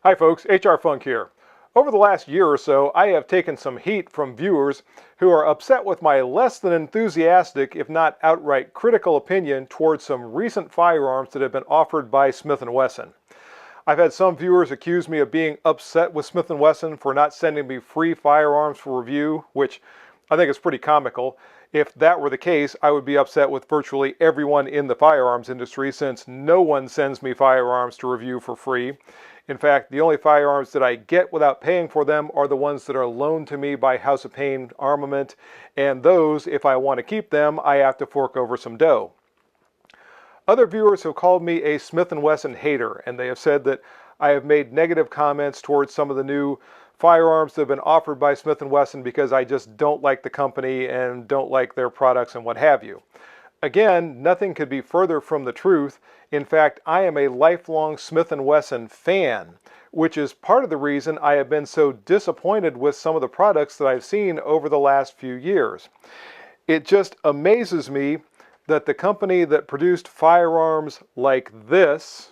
Hi folks, HR Funk here. Over the last year or so, I have taken some heat from viewers who are upset with my less than enthusiastic, if not outright critical opinion towards some recent firearms that have been offered by Smith & Wesson. I've had some viewers accuse me of being upset with Smith & Wesson for not sending me free firearms for review, which I think is pretty comical. If that were the case, I would be upset with virtually everyone in the firearms industry since no one sends me firearms to review for free. In fact, the only firearms that I get without paying for them are the ones that are loaned to me by House of Pain Armament, and those, if I want to keep them, I have to fork over some dough. Other viewers have called me a Smith & Wesson hater, and they have said that I have made negative comments towards some of the new firearms that have been offered by Smith & Wesson because I just don't like the company and don't like their products and what have you. Again, nothing could be further from the truth. In fact, I am a lifelong Smith & Wesson fan, which is part of the reason I have been so disappointed with some of the products that I've seen over the last few years. It just amazes me that the company that produced firearms like this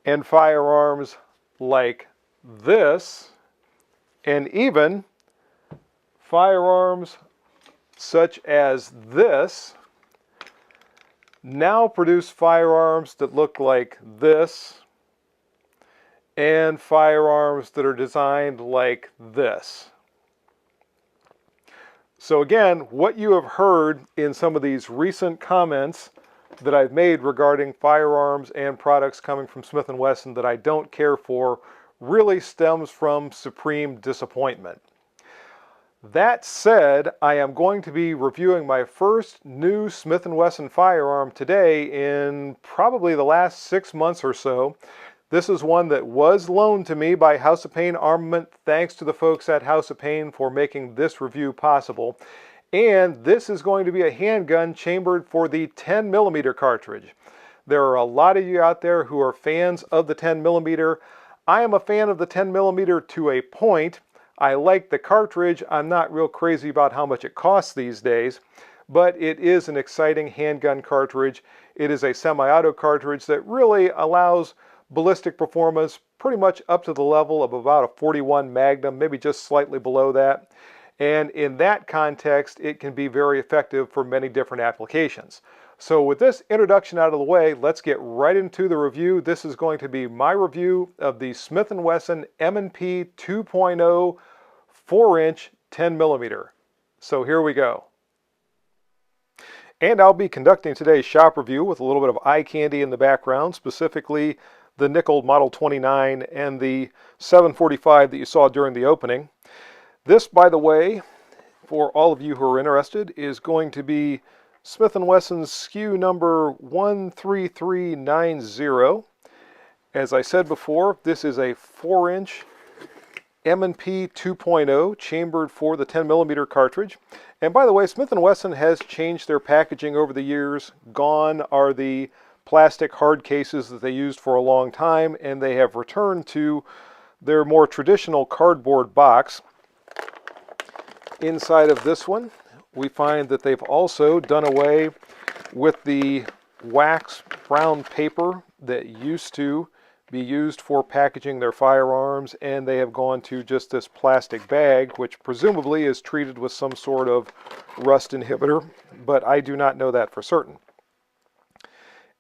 and firearms like this and even firearms such as this now produce firearms that look like this and firearms that are designed like this. So again, what you have heard in some of these recent comments that I've made regarding firearms and products coming from Smith & Wesson that I don't care for really stems from supreme disappointment. That said, I am going to be reviewing my first new Smith & Wesson firearm today in probably the last 6 months or so. This is one that was loaned to me by House of Pain Armament. Thanks to the folks at House of Pain for making this review possible. And this is going to be a handgun chambered for the 10mm cartridge. There are a lot of you out there who are fans of the 10mm. I am a fan of the 10mm to a point. I like the cartridge. I'm not real crazy about how much it costs these days, but it is an exciting handgun cartridge. It is a semi-auto cartridge that really allows ballistic performance pretty much up to the level of about a 41 Magnum, maybe just slightly below that. And in that context, it can be very effective for many different applications. So with this introduction out of the way, let's get right into the review. This is going to be my review of the Smith & Wesson M&P 2.0 4-inch 10mm. So here we go. And I'll be conducting today's shop review with a little bit of eye candy in the background, specifically the Nickel Model 29 and the 745 that you saw during the opening. This, by the way, for all of you who are interested, is going to be Smith & Wesson's SKU number 13390. As I said before, this is a 4-inch M&P 2.0 chambered for the 10mm cartridge. And by the way, Smith & Wesson has changed their packaging over the years. Gone are the plastic hard cases that they used for a long time, and they have returned to their more traditional cardboard box. Inside of this one, we find that they've also done away with the wax brown paper that used to be used for packaging their firearms, and they have gone to just this plastic bag, which presumably is treated with some sort of rust inhibitor, but I do not know that for certain.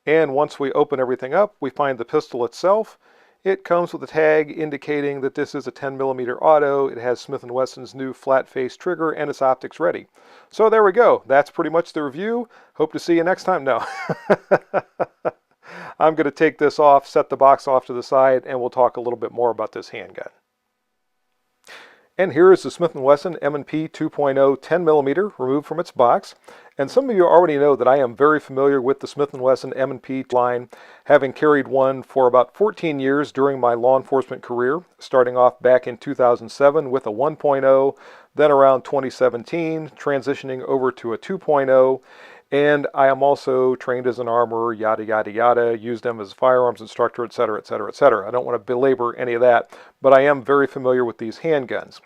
And once we open everything up, we find the pistol itself. It comes with a tag indicating that this is a 10mm auto. It has Smith & Wesson's new flat face trigger and its optics ready. So there we go. That's pretty much the review. Hope to see you next time. No. I'm going to take this off, set the box off to the side, and we'll talk a little bit more about this handgun. And here is the Smith & Wesson M&P 2.0 10mm removed from its box. And some of you already know that I am very familiar with the Smith & Wesson M&P line, having carried one for about 14 years during my law enforcement career, starting off back in 2007 with a 1.0, then around 2017 transitioning over to a 2.0, and I am also trained as an armorer, yada yada yada, used them as a firearms instructor, etc., etc., etc. I don't want to belabor any of that, but I am very familiar with these handguns.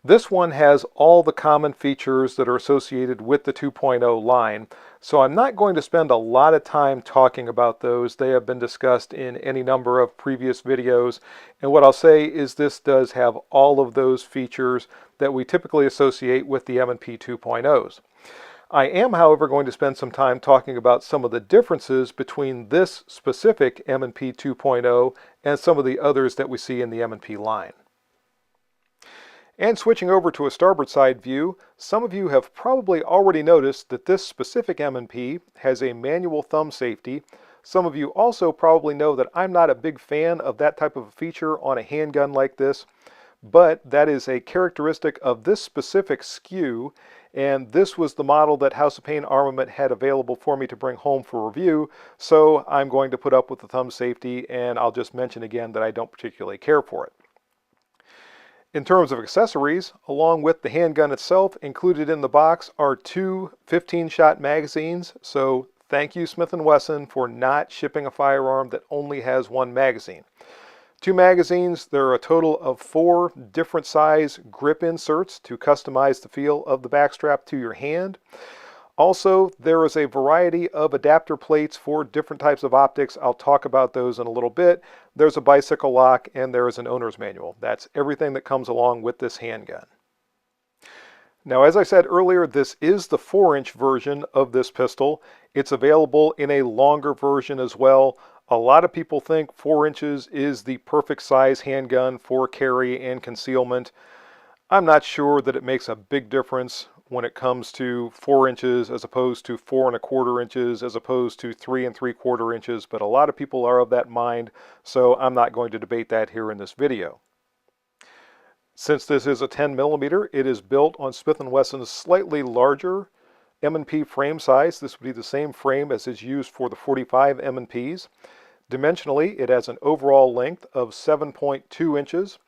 This one has all the common features that are associated with the 2.0 line, so I'm not going to spend a lot of time talking about those. They have been discussed in any number of previous videos, and what I'll say is this does have all of those features that we typically associate with the M&P 2.0s. I am, however, going to spend some time talking about some of the differences between this specific M&P 2.0 and some of the others that we see in the M&P line. And switching over to a starboard side view, some of you have probably already noticed that this specific M&P has a manual thumb safety. Some of you also probably know that I'm not a big fan of that type of a feature on a handgun like this, but that is a characteristic of this specific SKU, and this was the model that House of Pain Armament had available for me to bring home for review, so I'm going to put up with the thumb safety, and I'll just mention again that I don't particularly care for it. In terms of accessories, along with the handgun itself, included in the box are two 15-shot magazines, so thank you Smith & Wesson for not shipping a firearm that only has one magazine. Two magazines, there are a total of 4 different size grip inserts to customize the feel of the backstrap to your hand. Also, there is a variety of adapter plates for different types of optics. I'll talk about those in a little bit. There's a bicycle lock and there is an owner's manual. That's everything that comes along with this handgun. Now, as I said earlier, this is the 4-inch version of this pistol. It's available in a longer version as well. A lot of people think 4 inches is the perfect size handgun for carry and concealment. I'm not sure that it makes a big difference when it comes to 4 inches as opposed to 4 1/4 inches as opposed to 3 3/4 inches, but a lot of people are of that mind, so I'm not going to debate that here in this video. Since this is a 10mm, it is built on Smith & Wesson's slightly larger M&P frame size. This would be the same frame as is used for the 45 M&Ps. Dimensionally, it has an overall length of 7.2 inches,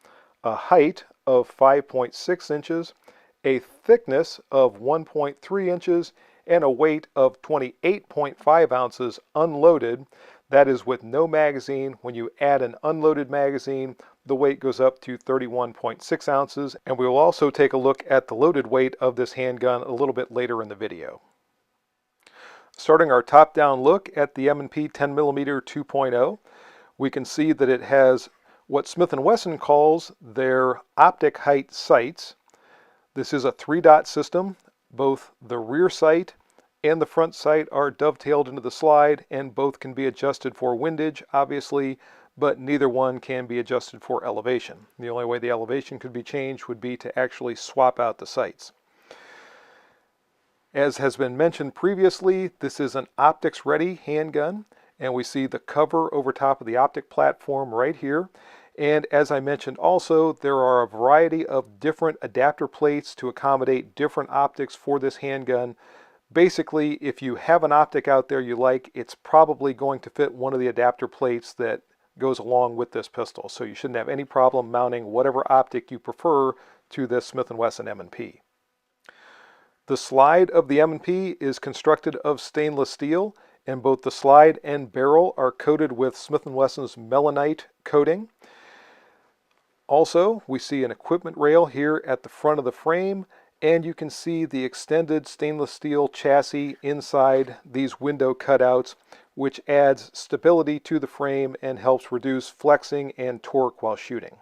a height of 5.6 inches, a thickness of 1.3 inches, and a weight of 28.5 ounces unloaded. That is with no magazine. When you add an unloaded magazine, the weight goes up to 31.6 ounces, and we will also take a look at the loaded weight of this handgun a little bit later in the video. Starting our top-down look at the M&P 10mm 2.0, we can see that it has what Smith & Wesson calls their optic height sights. This is a 3-dot system. Both the rear sight and the front sight are dovetailed into the slide, and both can be adjusted for windage, obviously, but neither one can be adjusted for elevation. The only way the elevation could be changed would be to actually swap out the sights. As has been mentioned previously, this is an optics-ready handgun, and we see the cover over top of the optic platform right here. And as I mentioned also, there are a variety of different adapter plates to accommodate different optics for this handgun. Basically, if you have an optic out there you like, it's probably going to fit one of the adapter plates that goes along with this pistol. So you shouldn't have any problem mounting whatever optic you prefer to this Smith & Wesson M&P. The slide of the M&P is constructed of stainless steel, and both the slide and barrel are coated with Smith & Wesson's Melinite coating. Also, we see an equipment rail here at the front of the frame, and you can see the extended stainless steel chassis inside these window cutouts, which adds stability to the frame and helps reduce flexing and torque while shooting.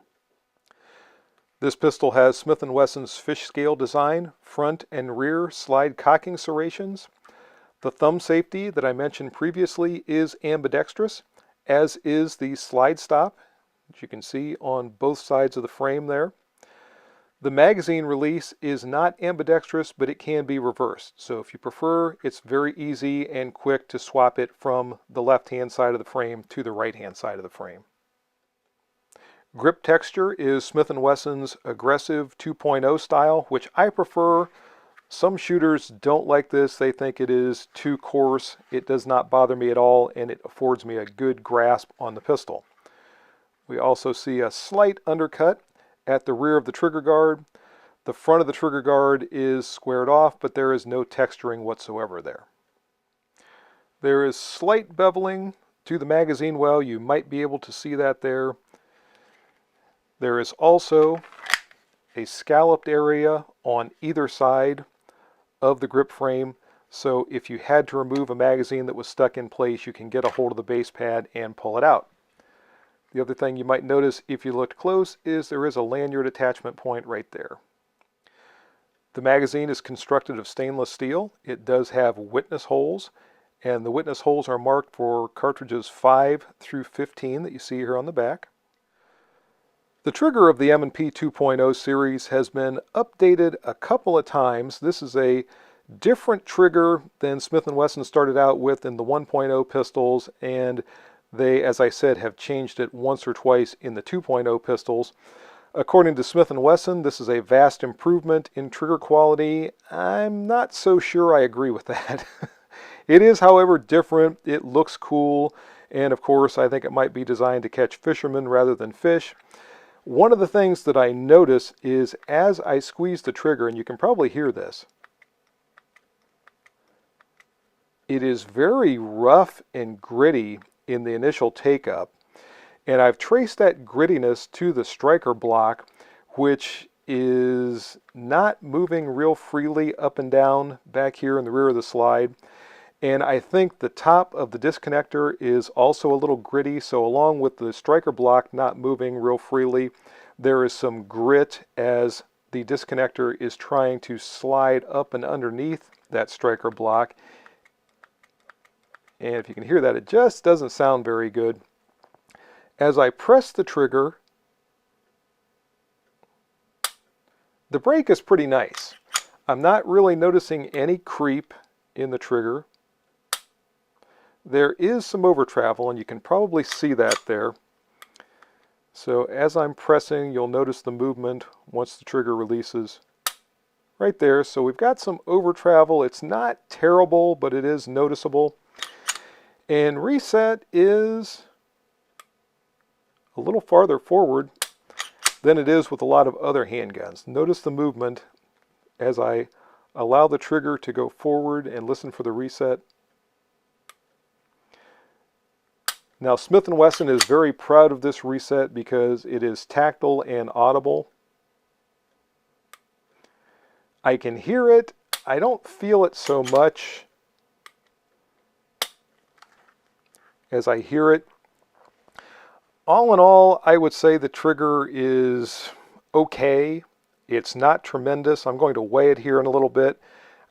This pistol has Smith & Wesson's fish scale design, front and rear slide cocking serrations. The thumb safety that I mentioned previously is ambidextrous, as is the slide stop, which you can see on both sides of the frame there. The magazine release is not ambidextrous, but it can be reversed. So if you prefer, it's very easy and quick to swap it from the left-hand side of the frame to the right-hand side of the frame. Grip texture is Smith & Wesson's aggressive 2.0 style, which I prefer. Some shooters don't like this. They think it is too coarse. It does not bother me at all, and it affords me a good grasp on the pistol. We also see a slight undercut at the rear of the trigger guard. The front of the trigger guard is squared off, but there is no texturing whatsoever there. There is slight beveling to the magazine well. You might be able to see that there. There is also a scalloped area on either side of the grip frame. So if you had to remove a magazine that was stuck in place, you can get a hold of the base pad and pull it out. The other thing you might notice if you looked close is there is a lanyard attachment point right there. The magazine is constructed of stainless steel. It does have witness holes, and the witness holes are marked for cartridges 5 through 15 that you see here on the back. The trigger of the M&P 2.0 series has been updated a couple of times. This is a different trigger than Smith & Wesson started out with in the 1.0 pistols, and they, as I said, have changed it once or twice in the 2.0 pistols. According to Smith & Wesson, this is a vast improvement in trigger quality. I'm not so sure I agree with that. It is, however, different. It looks cool, and of course, I think it might be designed to catch fishermen rather than fish. One of the things that I notice is as I squeeze the trigger, and you can probably hear this, it is very rough and gritty in the initial take-up. And I've traced that grittiness to the striker block, which is not moving real freely up and down back here in the rear of the slide. And I think the top of the disconnector is also a little gritty, so along with the striker block not moving real freely, there is some grit as the disconnector is trying to slide up and underneath that striker block. And if you can hear that, it just doesn't sound very good. As I press the trigger, the brake is pretty nice. I'm not really noticing any creep in the trigger. There is some over travel, and you can probably see that there. So as I'm pressing, you'll notice the movement once the trigger releases right there. So we've got some over travel. It's not terrible, but it is noticeable. And reset is a little farther forward than it is with a lot of other handguns. Notice the movement as I allow the trigger to go forward and listen for the reset. Now, Smith & Wesson is very proud of this reset because it is tactile and audible. I can hear it. I don't feel it so much as I hear it. All in all, I would say the trigger is okay. It's not tremendous. I'm going to weigh it here in a little bit.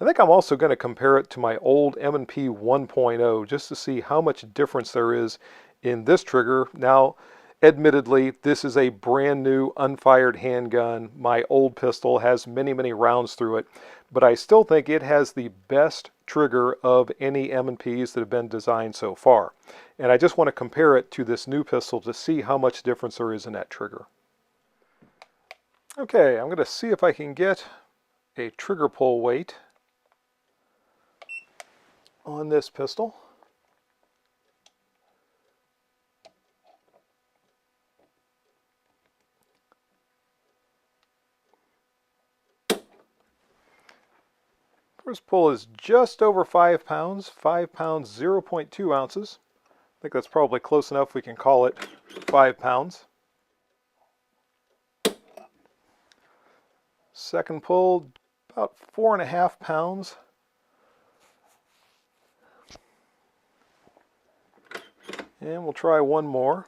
I think I'm also going to compare it to my old M&P 1.0 just to see how much difference there is in this trigger. Now, admittedly, this is a brand new unfired handgun. My old pistol has many, many rounds through it, but I still think it has the best trigger of any M&Ps that have been designed so far. And I just want to compare it to this new pistol to see how much difference there is in that trigger. Okay, I'm going to see if I can get a trigger pull weight on this pistol. First pull is just over 5 pounds, 5 pounds, 0.2 ounces. I think that's probably close enough we can call it 5 pounds. Second pull, about 4.5 pounds. And we'll try one more.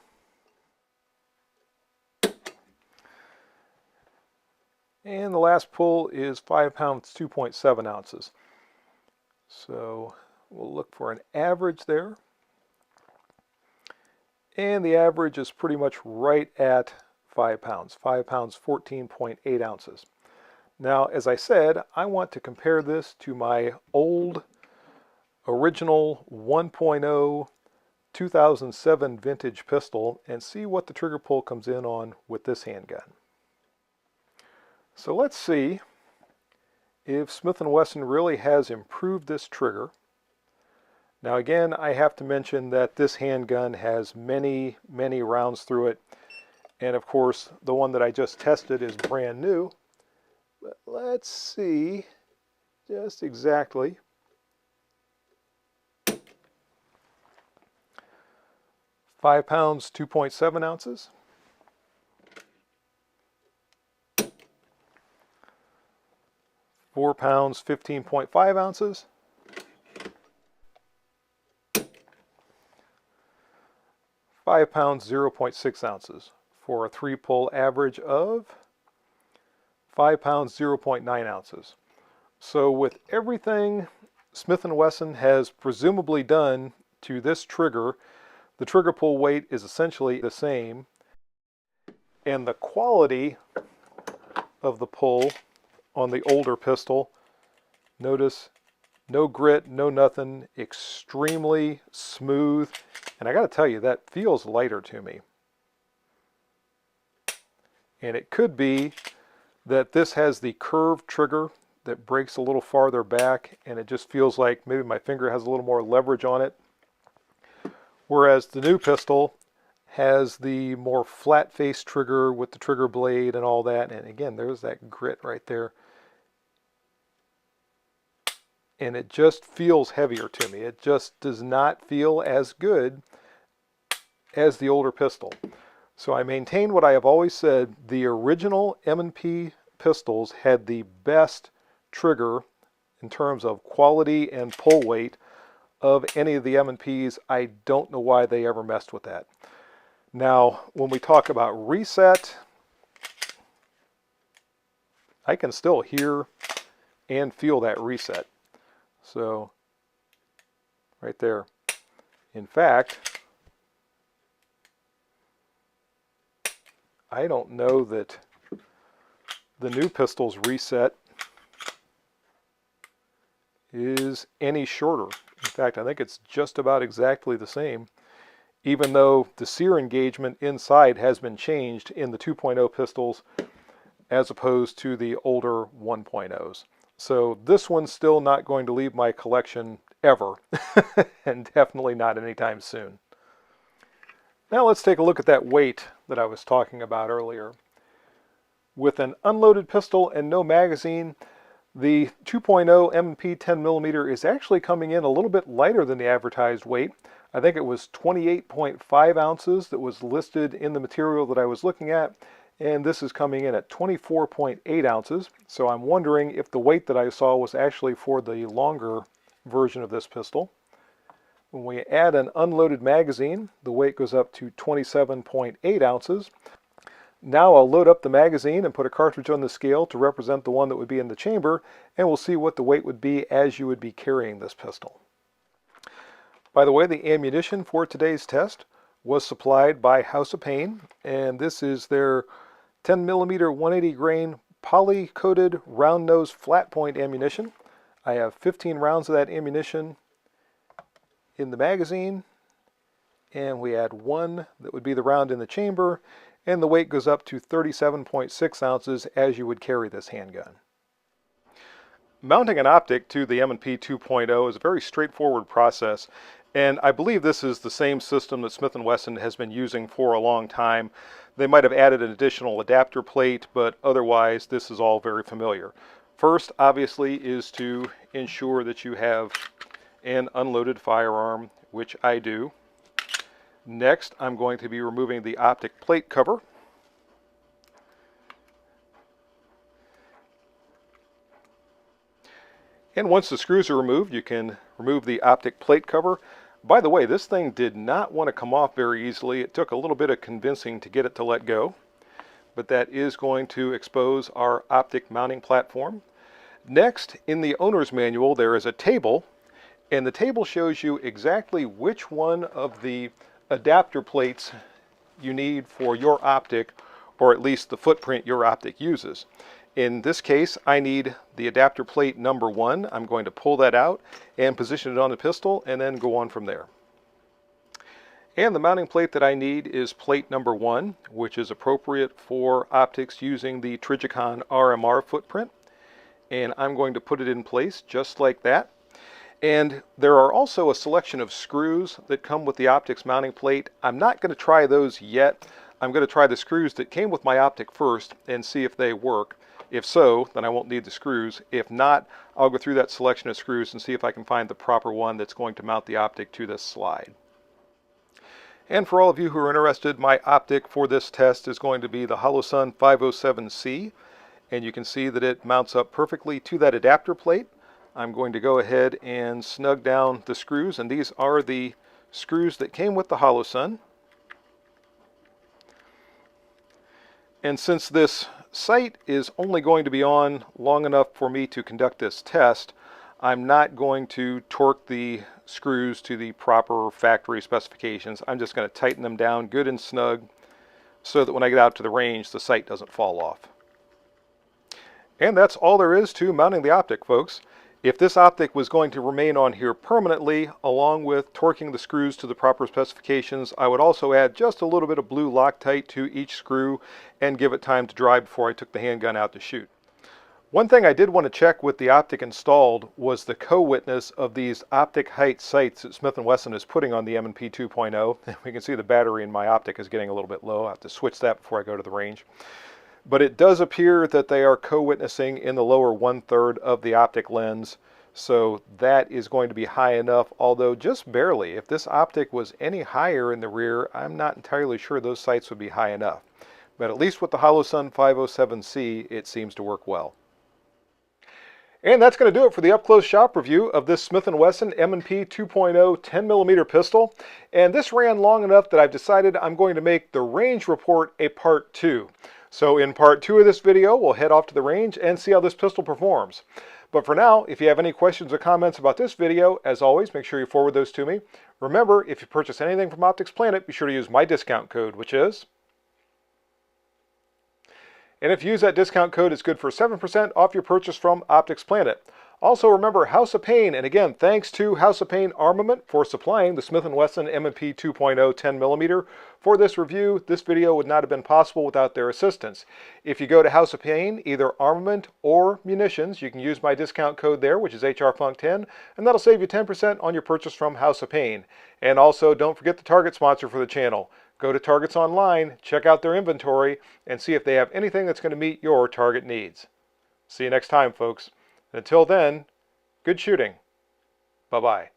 And the last pull is 5 pounds, 2.7 ounces. So we'll look for an average there. And the average is pretty much right at 5 pounds, 5 pounds, 14.8 ounces. Now, as I said, I want to compare this to my old original 1.0 2007 vintage pistol and see what the trigger pull comes in on with this handgun. So let's see if Smith & Wesson really has improved this trigger. Now again, I have to mention that this handgun has many, many rounds through it. And of course, the one that I just tested is brand new. But let's see just exactly. Five pounds, 2.7 ounces. 4 pounds, 15.5 ounces. 5 pounds, 0.6 ounces for a 3-pull average of 5 pounds, 0.9 ounces. So with everything Smith & Wesson has presumably done to this trigger, the trigger pull weight is essentially the same, and the quality of the pull on the older pistol, notice no grit, no nothing, extremely smooth, and I gotta tell you, that feels lighter to me. And it could be that this has the curved trigger that breaks a little farther back, and it just feels like maybe my finger has a little more leverage on it. Whereas the new pistol has the more flat face trigger with the trigger blade and all that. And again, there's that grit right there. And it just feels heavier to me. It just does not feel as good as the older pistol. So I maintain what I have always said, the original M&P pistols had the best trigger in terms of quality and pull weight of any of the M&Ps. I don't know why they ever messed with that. Now, when we talk about reset, I can still hear and feel that reset. So, right there. In fact, I don't know that the new pistol's reset is any shorter. In fact, I think it's just about exactly the same, even though the sear engagement inside has been changed in the 2.0 pistols as opposed to the older 1.0s. So this one's still not going to leave my collection ever, and definitely not anytime soon. Now let's take a look at that weight that I was talking about earlier. With an unloaded pistol and no magazine, the 2.0 M&P 10mm is actually coming in a little bit lighter than the advertised weight. I think it was 28.5 ounces that was listed in the material that I was looking at, and this is coming in at 24.8 ounces. So I'm wondering if the weight that I saw was actually for the longer version of this pistol. When we add an unloaded magazine, the weight goes up to 27.8 ounces. Now I'll load up the magazine and put a cartridge on the scale to represent the one that would be in the chamber, and we'll see what the weight would be as you would be carrying this pistol. By the way, the ammunition for today's test was supplied by House of Pain, and this is their 10mm 180 grain poly-coated round nose flat point ammunition. I have 15 rounds of that ammunition in the magazine, and we add one that would be the round in the chamber, and the weight goes up to 37.6 ounces as you would carry this handgun. Mounting an optic to the M&P 2.0 is a very straightforward process, and I believe this is the same system that Smith & Wesson has been using for a long time. They might have added an additional adapter plate, but otherwise this is all very familiar. First, obviously, is to ensure that you have an unloaded firearm, which I do. Next, I'm going to be removing the optic plate cover. And once the screws are removed, you can remove the optic plate cover. By the way, this thing did not want to come off very easily. It took a little bit of convincing to get it to let go, but that is going to expose our optic mounting platform. Next, in the owner's manual, there is a table, and the table shows you exactly which one of the adapter plates you need for your optic, or at least the footprint your optic uses. In this case, I need the adapter plate number 1. I'm going to pull that out and position it on the pistol and then go on from there. And the mounting plate that I need is plate number 1, which is appropriate for optics using the Trijicon RMR footprint. And I'm going to put it in place just like that. And there are also a selection of screws that come with the optics mounting plate. I'm not going to try those yet. I'm going to try the screws that came with my optic first and see if they work. If so, then I won't need the screws. If not, I'll go through that selection of screws and see if I can find the proper one that's going to mount the optic to this slide. And for all of you who are interested, my optic for this test is going to be the Holosun 507C. and you can see that it mounts up perfectly to that adapter plate. I'm going to go ahead and snug down the screws, and these are the screws that came with the Holosun. And since this sight is only going to be on long enough for me to conduct this test, I'm not going to torque the screws to the proper factory specifications. I'm just going to tighten them down good and snug so that when I get out to the range, the sight doesn't fall off. And that's all there is to mounting the optic, folks. If this optic was going to remain on here permanently, along with torquing the screws to the proper specifications, I would also add just a little bit of blue Loctite to each screw and give it time to dry before I took the handgun out to shoot. One thing I did want to check with the optic installed was the co-witness of these optic height sights that Smith & Wesson is putting on the M&P 2.0. We can see the battery in my optic is getting a little bit low. I have to switch that before I go to the range. But it does appear that they are co-witnessing in the lower 1/3 of the optic lens, so that is going to be high enough, although just barely. If this optic was any higher in the rear, I'm not entirely sure those sights would be high enough. But at least with the Holosun 507C, it seems to work well. And that's going to do it for the up-close shop review of this Smith & Wesson M&P 2.0 10mm pistol. And this ran long enough that I've decided I'm going to make the range report a part 2. So in part 2 of this video, we'll head off to the range and see how this pistol performs. But for now, if you have any questions or comments about this video, as always, make sure you forward those to me. Remember, if you purchase anything from Optics Planet, be sure to use my discount code, which is... And if you use that discount code, it's good for 7% off your purchase from Optics Planet. Also remember House of Pain, and again, thanks to House of Pain Armament for supplying the Smith & Wesson M&P 2.0 10mm. For this review, this video would not have been possible without their assistance. If you go to House of Pain, either armament or munitions, you can use my discount code there, which is HRFunk10, and that'll save you 10% on your purchase from House of Pain. And also, don't forget the Target sponsor for the channel. Go to Target's online, check out their inventory, and see if they have anything that's going to meet your Target needs. See you next time, folks. Until then, good shooting. Bye-bye.